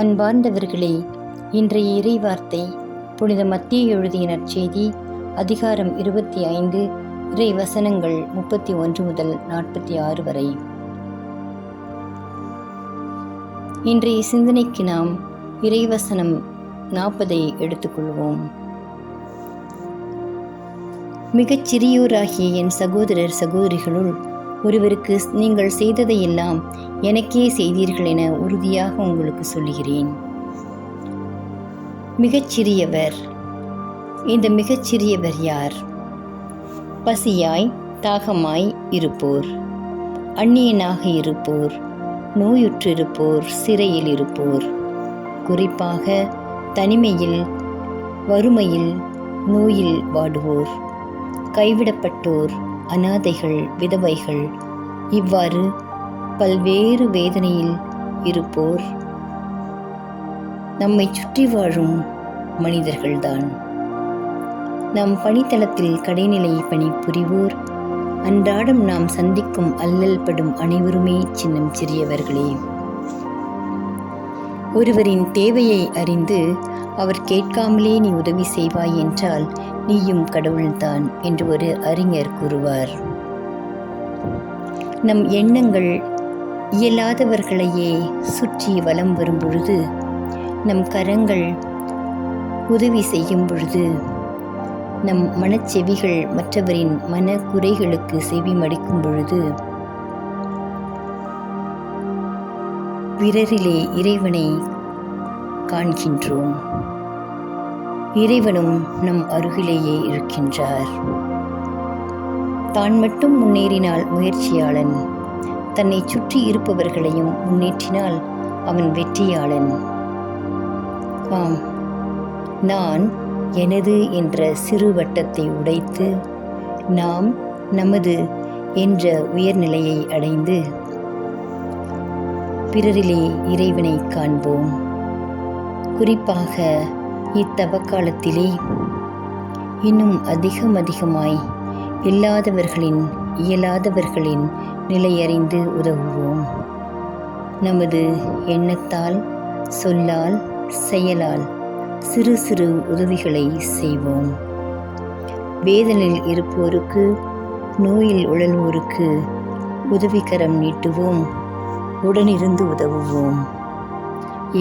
அன்பார்ந்தவர்களே, இன்றைய இறைவார்த்தை புனித மத்தேயு எழுதிய நற்செய்தி அதிகாரம் 25 இறை வசனங்கள் 31 முதல் 46 வரை. இன்றைய சிந்தனைக்கு நாம் இறைவசனம் 40 எடுத்துக்கொள்வோம். மிகச் சிறியோராகிய என் சகோதரர் சகோதரிகளுள் ஒருவருக்கு நீங்கள் செய்ததையெல்லாம் எனக்கே செய்தீர்கள் என உறுதியாக உங்களுக்கு சொல்லுகிறேன். மிகச்சிறியவர். இந்த மிகச்சிறியவர் யார்? பசியாய் தாகமாய் இருப்போர், அந்நியனாக இருப்போர், நோயுற்றிருப்போர், சிறையில் இருப்போர், குறிப்பாக தனிமையில், வறுமையில், நோயில் வாடுவோர், கைவிடப்பட்டோர், அனாதைகள், விதவைகள், இவ்வாறு பல்வேறு வேதனையில் இருப்போர் நம்மை சுற்றி வாழும் மனிதர்கள்தான். நம் பணித்தளத்தில் கடைநிலை பணி புரிவோர், அன்றாடம் நாம் சந்திக்கும் அல்லல் படும் அனைவருமே சின்னம் சிறியவர்களே. ஒருவரின் தேவையை அறிந்து அவர் கேட்காமலே நீ உதவி செய்வாய் என்றால் நீயும் கடவுள்தான் என்று ஒரு அறிஞர் கூறுவார். நம் எண்ணங்கள் இயலாதவர்களையே சுற்றி வலம் வரும் பொழுது, நம் கரங்கள் உதவி செய்யும் பொழுது, நம் மனச்செவிகள் மற்றவரின் மன குறைகளுக்கு செவி மடிக்கும் பொழுது, விரலிலே இறைவனை காண்கின்றோம். இறைவனும் நம் அருகிலேயே இருக்கின்றார். தான் மட்டும் முன்னேறினால் முயற்சியாளன், தன்னை சுற்றி இருப்பவர்களையும் முன்னேற்றினால் அவன் வெற்றியாளன். ஆம், நான் எனது என்ற சிறு வட்டத்தை உடைத்து நாம் நமது என்ற உயர்நிலையை அடைந்து பிறரிலே இறைவனை காண்போம். குறிப்பாக இத்தவக்காலத்திலே இன்னும் அதிகமாய் இயலாதவர்களின் நிலையறிந்து உதவுவோம். நமது எண்ணத்தால், சொல்லால், செயலால் சிறு சிறு உதவிகளை செய்வோம். வேதனையில் இருப்போருக்கு, நோயில் உழல்வோருக்கு உதவிக்கரம் நீட்டுவோம், உடனிருந்து உதவுவோம்.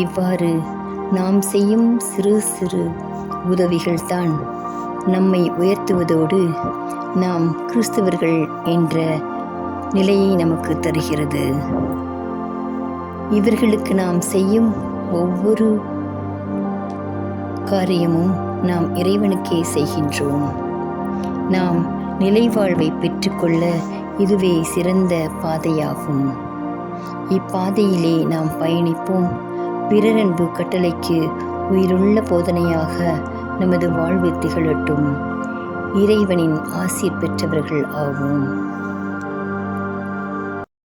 இவ்வாறு நாம் செய்யும் சிறு சிறு உதவிகள்தான் நம்மை உயர்த்துவதோடு நாம் கிறிஸ்தவர்கள் என்ற நிலையை நமக்கு தருகிறது. இவர்களுக்கு நாம் செய்யும் ஒவ்வொரு காரியமும் நாம் இறைவனுக்கே செய்கின்றோம். நாம் நிலைவாழ்வை பெற்றுக்கொள்ள இதுவே சிறந்த பாதையாகும். இப்பாதையிலே நாம் பயணிப்போம். பிறரன்பு கட்டளைக்கு உயிருள்ள போதனையாக நமது வாழ்வு திகழட்டும். இறைவனின் ஆசீர் பெற்றவர்கள் ஆவோம்.